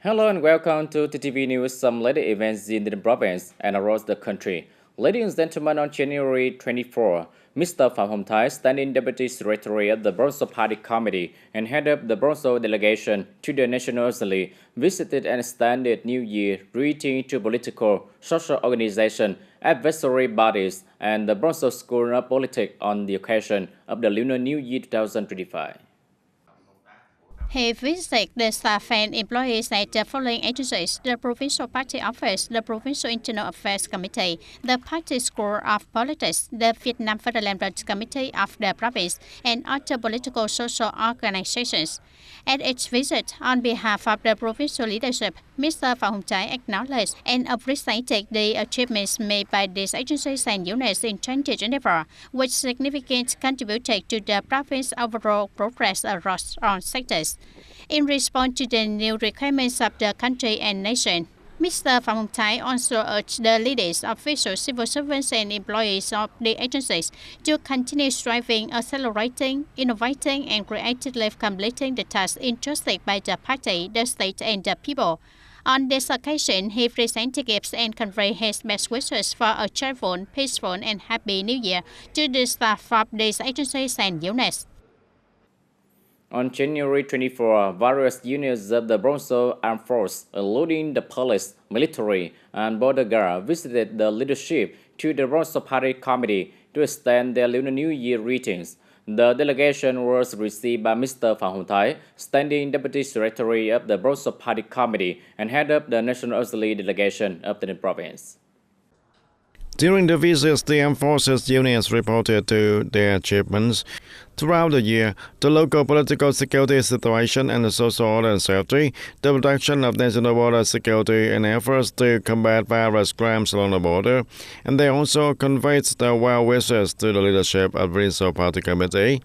Hello and welcome to TTV News, some latest events in the province and across the country. Ladies and gentlemen, on January 24, Mr. Phạm Hồng Thái, standing Deputy Secretary of the Bronzo Party Committee and head of the Bronzo delegation to the National Assembly, visited and extended New Year greeting to political, social organizations, advisory bodies, and the Bronzo School of Politics on the occasion of the Lunar New Year 2025. He visited the staff and employees at the following agencies: the Provincial Party Office, the Provincial Internal Affairs Committee, the Party School of Politics, the Vietnam Federal Committee of the province, and other political social organizations. At its visit, on behalf of the provincial leadership, Mr. Phạm Hồng Thái acknowledged and appreciated the achievements made by these agencies and units in 2024, which significantly contributed to the province's overall progress across all sectors. In response to the new requirements of the country and nation, Mr. Phạm Hồng Thái also urged the leaders, officials, civil servants, and employees of the agencies to continue striving, accelerating, innovating, and creatively completing the tasks entrusted by the party, the state, and the people. On this occasion, he presented gifts and conveyed his best wishes for a cheerful, peaceful, and happy New Year to the staff of these agencies and units. On January 24, various units of the Bronzo Armed Force, including the police, military, and border guard, visited the leadership to the Bronzo Party Committee to extend their Lunar New Year greetings. The delegation was received by Mr. Phạm Hồng Thái, standing Deputy Secretary of the Bronzo Party Committee and head of the National Assembly delegation of the province. During the visits, the armed forces units reported to their achievements. Throughout the year, the local political security situation and the social order and safety, the protection of national border security, and efforts to combat various crimes along the border, and they also conveyed their well wishes to the leadership of the Provincial Party Committee.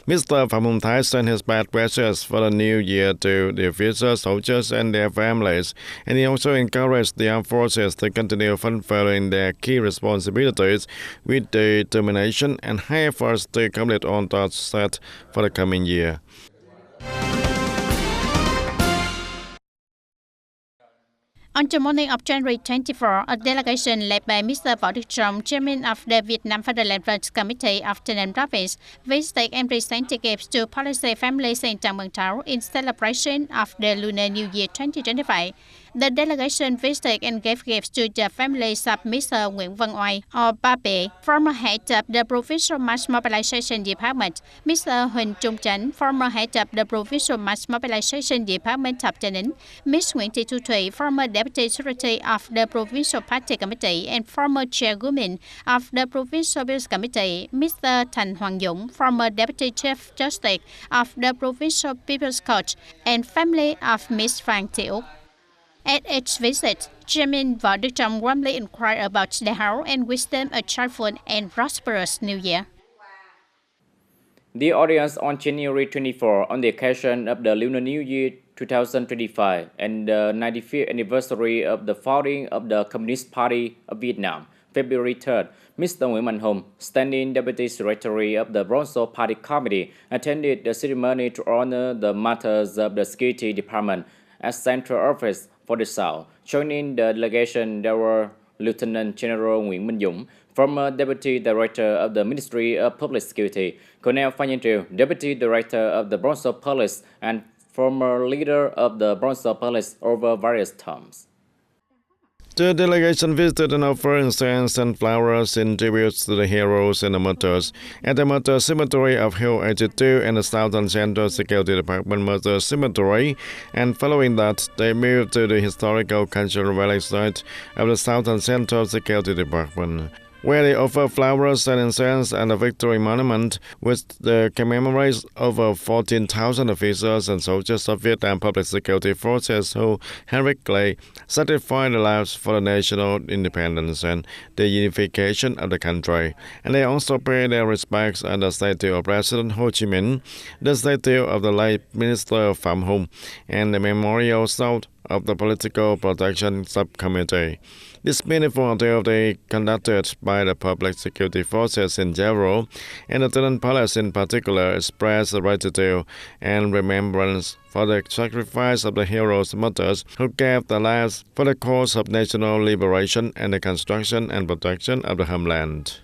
Mr. Phạm Hồng Thái sent his best wishes for the new year to the future soldiers and their families, and he also encouraged the armed forces to continue fulfilling their key responsibilities with determination and high efforts to complete all tasks set for the coming year. On the morning of January 24, a delegation led by Mr. Võ Đức Trọng, chairman of the Vietnam Federal Committee of the Nam Province, visited and presented gifts to policy families in Tràng Bàng Thảo in celebration of the Lunar New Year 2025. The delegation visited and gave gifts to the families of Mr. Nguyễn Văn Oai, or Ba Bệ, former head of the Provincial Mass Mobilization Department, Mr. Huỳnh Trung Chánh, former head of the Provincial Mass Mobilization Department of Tây Ninh, Ms. Nguyễn Thị Thu Thủy, former Deputy Secretary of the Provincial Party Committee and former Chairwoman of the Provincial Business Committee, Mr. Thành Hoàng Dũng, former Deputy Chief Justice of the Provincial People's Court, and family of Ms. Phan Thị Úc. At its visit, Chairman Võ Đức Trọng warmly inquired about their health and wished them a cheerful and prosperous New Year. The audience on January 24 on the occasion of the Lunar New Year 2025 and the 95th anniversary of the founding of the Communist Party of Vietnam, February 3rd, Mr. Nguyễn Mạnh Hùng, standing Deputy Secretary of the Bronzo Party Committee, attended the ceremony to honor the martyrs of the Security Department at Central Office for the South. Joining the delegation, there were Lieutenant General Nguyễn Minh Dũng, former Deputy Director of the Ministry of Public Security, Colonel Phan Nhân Triều, Deputy Director of the Bronzo Police and former leader of the Bronzo Police over various terms. The delegation visited and offered incense and flowers in tribute to the heroes and the martyrs at the Martyr Cemetery of Hill 82 and the Southern Central Security Department Martyr Cemetery, and following that, they moved to the historical cultural relic site of the Southern Central Security Department, where they offer flowers and incense and a victory monument which commemorates over 14,000 officers and soldiers of Vietnam Public Security Forces who heroically sacrificed their lives for the national independence and the unification of the country. And they also pay their respects at the statue of President Ho Chi Minh, the statue of the late Minister Phạm Hùng, and the memorial site of the Political Protection Subcommittee. This meaningful day conducted by the public security forces in general and the Lieutenant Police in particular express gratitude and remembrance for the sacrifice of the heroes and martyrs who gave their lives for the cause of national liberation and the construction and protection of the homeland.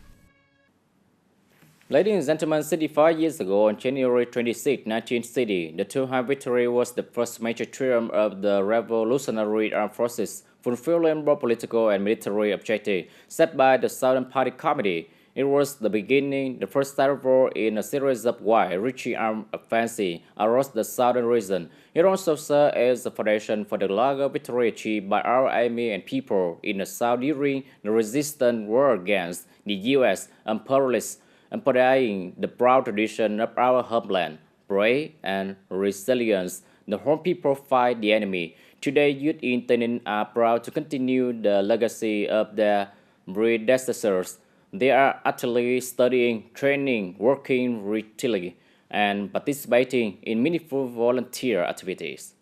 Ladies and gentlemen, 65 years ago, on January 26, 1960, the Two High victory was the first major triumph of the Revolutionary Armed Forces, fulfilling both political and military objectives set by the Southern Party Committee. It was the beginning, the first ever in a series of wide-reaching armed offensives across the southern region. It also served as the foundation for the larger victory achieved by our army and people in the South during the resistance war against the U.S. imperialists, embodying the proud tradition of our homeland, brave and resilience. The home people fight the enemy. Today, youth in TayNinhTV are proud to continue the legacy of their predecessors. They are actively studying, training, working retailly, and participating in meaningful volunteer activities.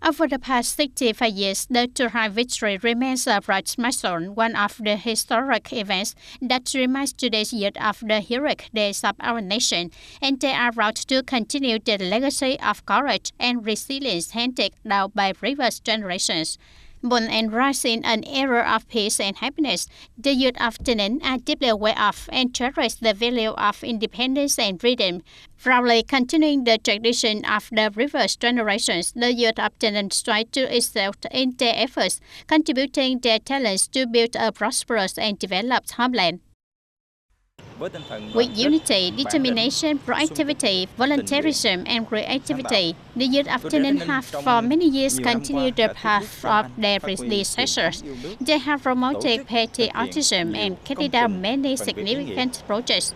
Over the past 65 years, the Two High victory remains a bright milestone, one of the historic events that reminds today's youth of the heroic days of our nation, and they are proud to continue the legacy of courage and resilience handed down by previous generations. Born and raised in an era of peace and happiness, the youth of TayNinhTV are deeply aware of and cherish the value of independence and freedom. Proudly continuing the tradition of the previous generations, the youth of TayNinhTV strive to excel in their efforts, contributing their talents to build a prosperous and developed homeland. With unity, determination, proactivity, volunteerism, and creativity, the youth of TayNinhTV have for many years continued the path of their predecessors. They have promoted patriotism and carried out many significant projects.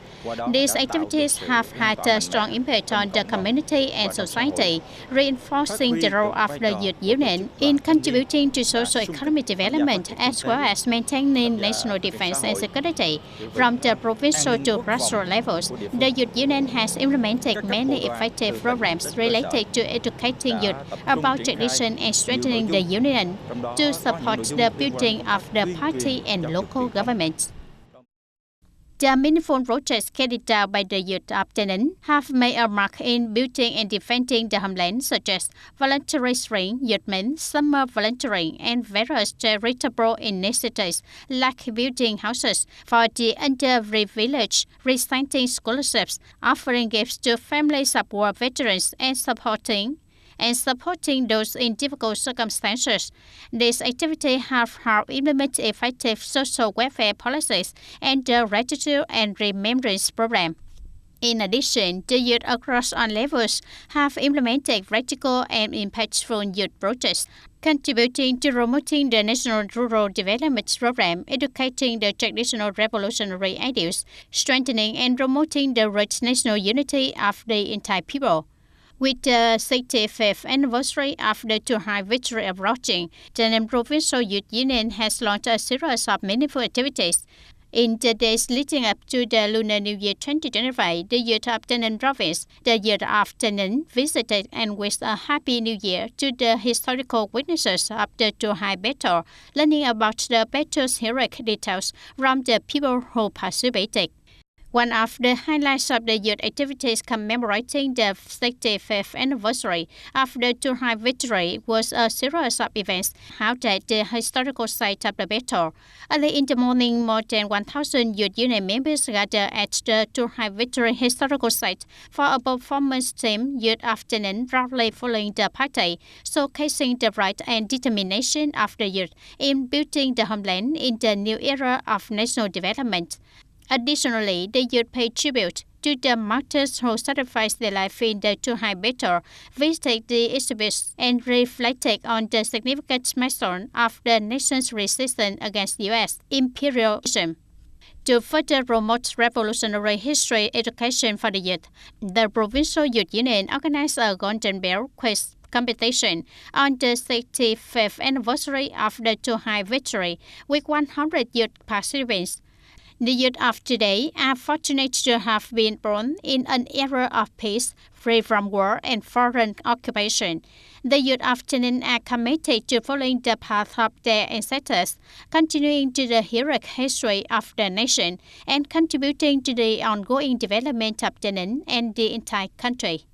These activities have had a strong impact on the community and society, reinforcing the role of the youth union in contributing to socio-economic development as well as maintaining national defense and security. From the provincial to grassroots levels, the youth union has implemented many effective programs related to educating youth about tradition and strengthening the union to support the building of the party and local governments. The meaningful projects carried out by the youth of TayNinhTV have made a mark in building and defending the homeland, such as voluntary spring, youth month, summer volunteering, and various charitable initiatives like building houses for the underprivileged, presenting scholarships, offering gifts to families of war veterans, and supporting those in difficult circumstances. These activities have helped implement effective social welfare policies and the gratitude and remembrance program. In addition, the youth across all levels have implemented practical and impactful youth projects, contributing to promoting the National Rural Development Program, educating the traditional revolutionary ideals, strengthening and promoting the rich national unity of the entire people. With the 65th anniversary of the Two High victory approaching, the TayNinhTV Provincial Youth Union has launched a series of meaningful activities. In the days leading up to the Lunar New Year 2025, the youth of TayNinhTV Province, the youth of TayNinhTV visited and wished a Happy New Year to the historical witnesses of the Two High battle, learning about the battle's heroic details from the people who participated. One of the highlights of the youth activities commemorating the 65th anniversary of the Two High victory was a series of events held at the historical site of the battle. Early in the morning, more than 1,000 youth union members gathered at the Two High victory historical site for a performance team, Youth of TayNinhTV proudly following the party, showcasing the pride and determination of the youth in building the homeland in the new era of national development. Additionally, the youth paid tribute to the martyrs who sacrificed their life in the Two High battle, visited the exhibits, and reflected on the significant milestone of the nation's resistance against U.S. imperialism. To further promote revolutionary history education for the youth, the Provincial Youth Union organized a Golden Bell quiz competition on the 65th anniversary of the Two High victory with 100 youth participants. The youth of today are fortunate to have been born in an era of peace, free from war and foreign occupation. The youth of TayNinh are committed to following the path of their ancestors, continuing to the heroic history of the nation, and contributing to the ongoing development of TayNinh and the entire country.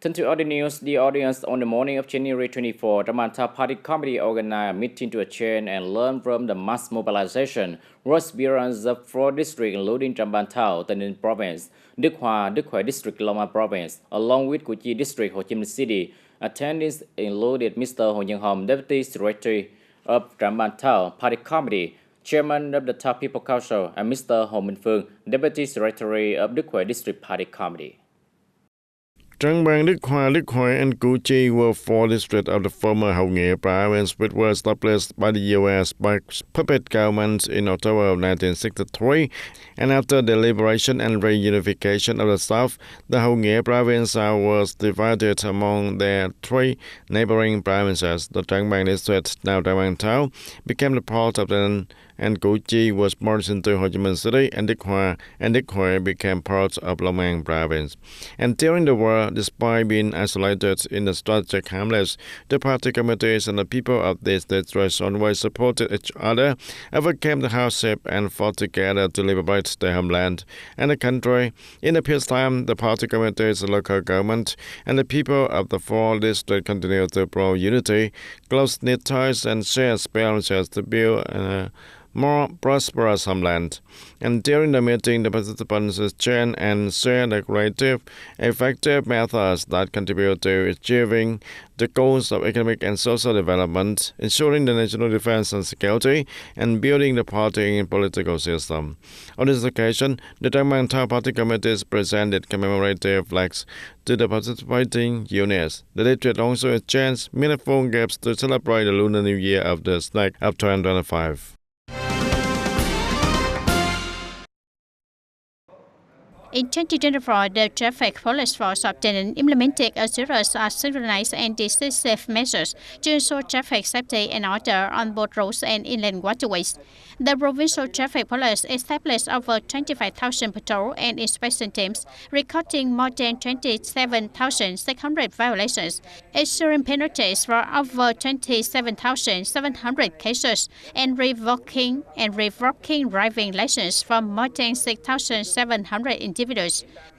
Turn to other news. The audience on the morning of January 24, Trambantau Party Committee organized a meeting to attend and learn from the mass mobilization was beyond the 4 districts including Trambantau, TayNinh Province, Đức Hòa District, Long An Province, along with Củ Chi District, Ho Chi Minh City. Attendees included Mr. Hồ Nhân Hồng, Deputy Secretary of Trambantau Party Committee, Chairman of the Tau People Council, and Mr. Hồ Minh Phương, Deputy Secretary of Đức Hòa District Party Committee. Trang Bang, Đức Hòa, and Củ Chi were 4 districts of the former Hậu Nghĩa province, which were established by the U.S. by puppet governments in October of 1963. And after the liberation and reunification of the South, the Hậu Nghĩa province was divided among their 3 neighboring provinces. The Trang Bang district, now Trambantau, became the part of the and Củ Chi was merged into Ho Chi Minh City, and Đức Hòa became part of Long An province. And during the war, despite being isolated in the strategic hamlets, the party committees and the people of these districts always supported each other, overcame the hardship, and fought together to liberate their homeland and the country. In the peacetime, the party committees, the local government, and the people of the 4 districts continued to promote unity, close-knit ties, and share experiences to build more prosperous homeland. And during the meeting, the participants exchanged and shared the creative, effective methods that contribute to achieving the goals of economic and social development, ensuring the national defense and security, and building the party and political system. On this occasion, the Trambantau Party committees presented commemorative flags to the participating units. The district also exchanged meaningful gifts to celebrate the Lunar New Year of the Snake of 2025. In 2024, the Traffic Police Force of TayNinh implemented a series of synchronized and decisive measures to ensure traffic safety and order on both roads and inland waterways. The Provincial Traffic Police established over 25,000 patrol and inspection teams, recording more than 27,600 violations, issuing penalties for over 27,700 cases, and revoking driving licenses from more than 6,700 individuals.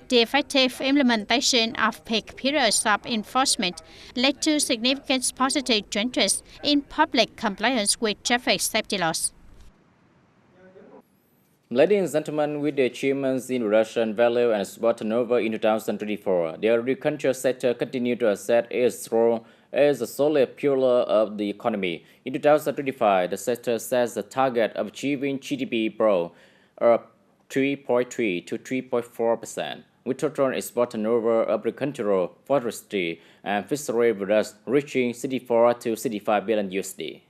The effective implementation of peak periods of enforcement led to significant positive changes in public compliance with traffic safety laws. Ladies and gentlemen, with the achievements in Russian value and export turnover in 2024, the agriculture sector continued to assert its role as a solid pillar of the economy. In 2025, the sector sets the target of achieving GDP growth of 3.3 to 3.4%, with total export turnover of agricultural, forestry, and fishery products reaching 64 to 65 billion USD.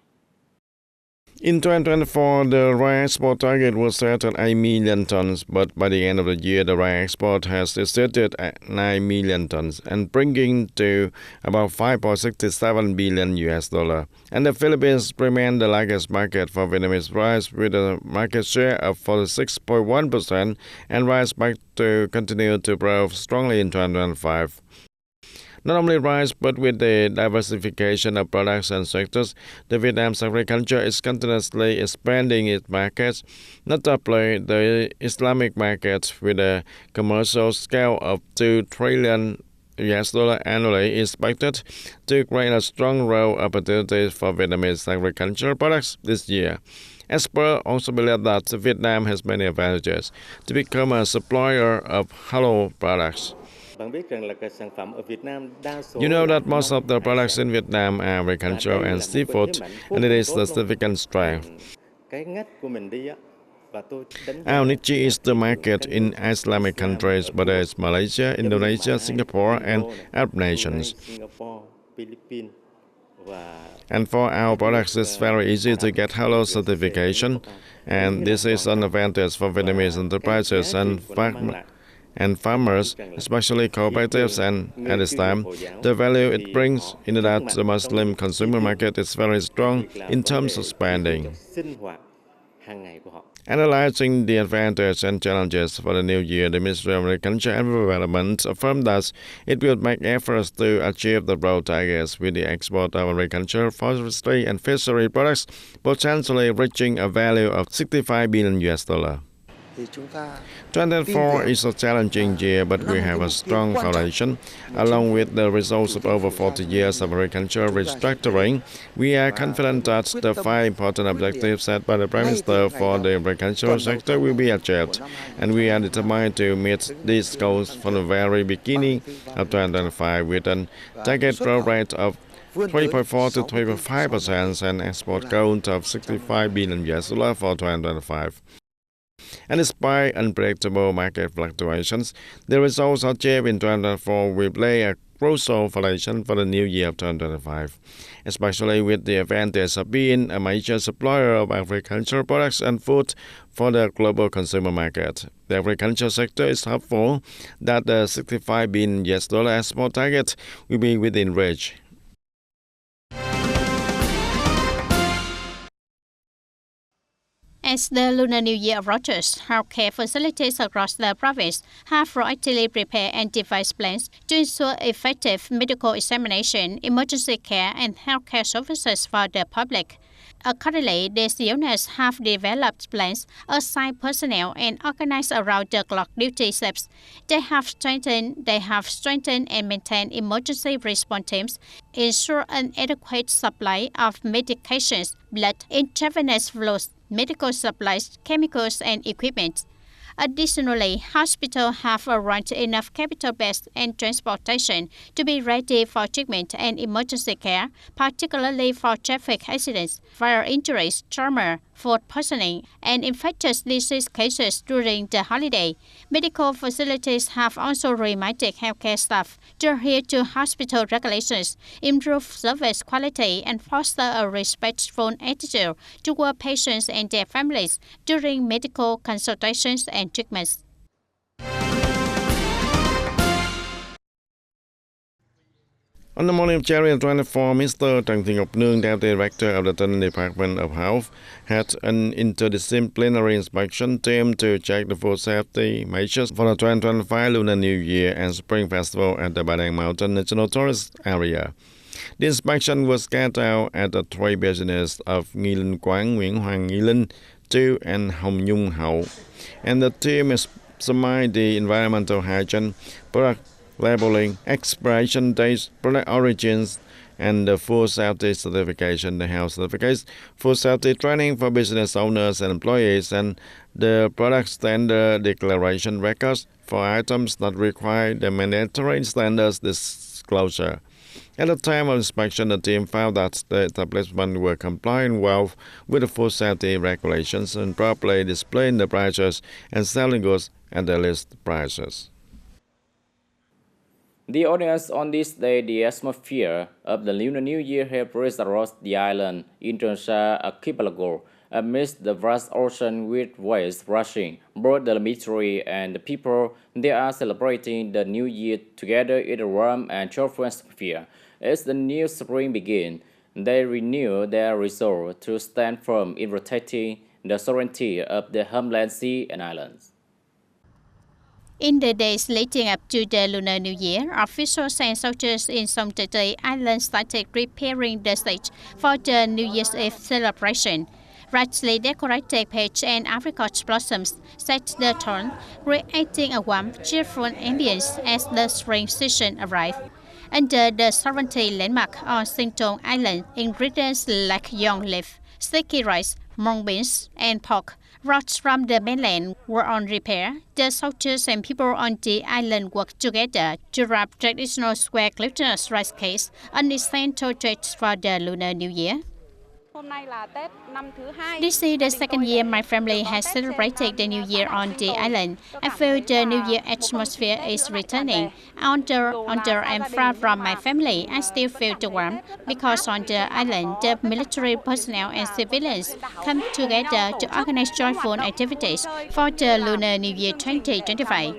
In 2024, the rye export target was set at 8 million tons, but by the end of the year, the rye export has exceeded at 9 million tons and bringing to about 5.67 billion US dollar. And the Philippines remain the largest market for Vietnamese rice with a market share of 46.1%, and rice backed to continue to grow strongly in 2025. Not only rice, but with the diversification of products and sectors, the Vietnam's agriculture is continuously expanding its markets, notably the Islamic market with a commercial scale of 2 trillion US dollar annually is expected to create a strong growth opportunity for Vietnamese agricultural products this year. Experts also believe that Vietnam has many advantages to become a supplier of hollow products. You know that most of the products in Vietnam are agricultural and seafood, and it is a significant strength. Our niche is the market in Islamic countries, but as Malaysia, Indonesia, Singapore, and Arab nations. And for our products, it's very easy to get halal certification, and this is an advantage for Vietnamese enterprises and farmers, especially cooperatives, and at this time, the value it brings in that the Muslim consumer market is very strong in terms of spending. Analyzing the advantages and challenges for the new year, the Ministry of Agriculture and Development affirmed that it will make efforts to achieve the broad targets with the export of agriculture, forestry, and fishery products, potentially reaching a value of $65 billion. 2024 is a challenging year, but we have a strong foundation. Along with the results of over 40 years of agricultural restructuring, we are confident that the 5 important objectives set by the Prime Minister for the agricultural sector will be achieved, and we are determined to meet these goals from the very beginning of 2025 with a target growth rate of 3.4 to 3.5% and export goal of $65 billion for 2025. And despite unpredictable market fluctuations, the results achieved in 2024 will lay a crucial foundation for the new year of 2025, especially with the advantage of being a major supplier of agricultural products and food for the global consumer market. The agriculture sector is hopeful that the $65 billion export target will be within reach. As the Lunar New Year approaches, healthcare facilities across the province have proactively prepared and devised plans to ensure effective medical examination, emergency care, and healthcare services for the public. Accordingly, these units have developed plans, assigned personnel, and organized around the clock duty shifts. They have strengthened and maintained emergency response teams, ensure an adequate supply of medications, blood, intravenous fluids, medical supplies, chemicals, and equipment. Additionally, hospitals have arranged enough capital beds and transportation to be ready for treatment and emergency care, particularly for traffic accidents, fire injuries, trauma, food poisoning, and infectious disease cases during the holiday. Medical facilities have also reminded healthcare staff to adhere to hospital regulations, improve service quality, and foster a respectful attitude toward patients and their families during medical consultations and treatments. On the morning of January 24, Mr. Trần Thị Ngọc Nương, Deputy Director of the TayNinhTV Department of Health, had an interdisciplinary inspection team to check the food safety measures for the 2025 Lunar New Year and Spring Festival at the Ba Đăng Mountain National Tourist Area. The inspection was carried out at the 3 businesses of Nghi Linh Quán, Nguyễn Hoàng Nghi Linh, 2 and Hồng Nhung Hậu, and the team examined the environmental hygiene, product labeling, expiration dates, product origins, and the food safety certification, the health certificates, food safety training for business owners and employees, and the product standard declaration records for items that require the mandatory standards disclosure. At the time of inspection, the team found that the establishment were complying well with the food safety regulations and properly displaying the prices and selling goods at the list prices. The audience on this day, the atmosphere of the Lunar New Year have raised across the island Indonesia archipelago amidst the vast ocean with waves rushing. Both the military and the people, they are celebrating the New Year together in a warm and cheerful atmosphere. As the new spring begins, they renew their resolve to stand firm in protecting the sovereignty of the homeland sea and islands. In the days leading up to the Lunar New Year, officials and soldiers in some Tay Island started preparing the stage for the New Year's Eve celebration. Richly decorated peach and apricot blossoms set the tone, creating a warm, cheerful ambience as the spring season arrived. Under the sovereignty landmark on Sington Island, ingredients like young leaf, sticky rice, mung beans, and pork brought from the mainland were on repair. The soldiers and people on the island worked together to wrap traditional square glutinous rice cakes, an essential treat for the Lunar New Year. This is the second year my family has celebrated the New Year on the island. I feel the New Year atmosphere is returning. Although I'm far from my family, I still feel the warmth because on the island, the military personnel and civilians come together to organize joyful activities for the Lunar New Year 2025.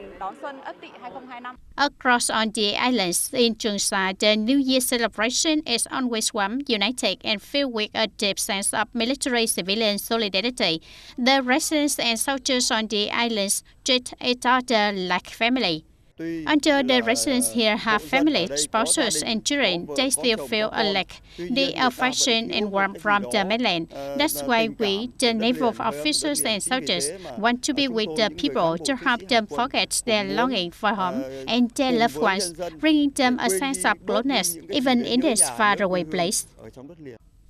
Across on the islands in Trường the New Year celebration is always warm, united, and filled with a deep sense of military-civilian solidarity. The residents and soldiers on the islands treat each other like family. Until the residents here have families, spouses, and children, they still feel a lack the affection and warmth from the mainland. That's why we, the naval officers and soldiers, want to be with the people to help them forget their longing for home and their loved ones, bringing them a sense of closeness, even in this faraway place.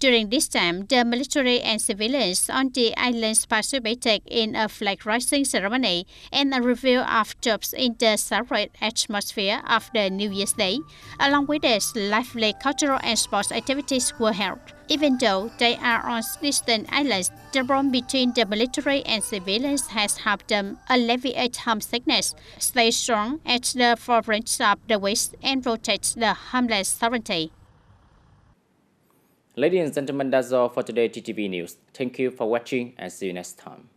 During this time, the military and civilians on the islands participated in a flag raising ceremony and a review of troops in the sacred atmosphere of the New Year's Day. Along with this, lively cultural and sports activities were held. Even though they are on distant islands, the bond between the military and civilians has helped them alleviate homesickness, stay strong at the forefront of the West, and protect the homeland sovereignty. Ladies and gentlemen, that's all for today TTV News. Thank you for watching and see you next time.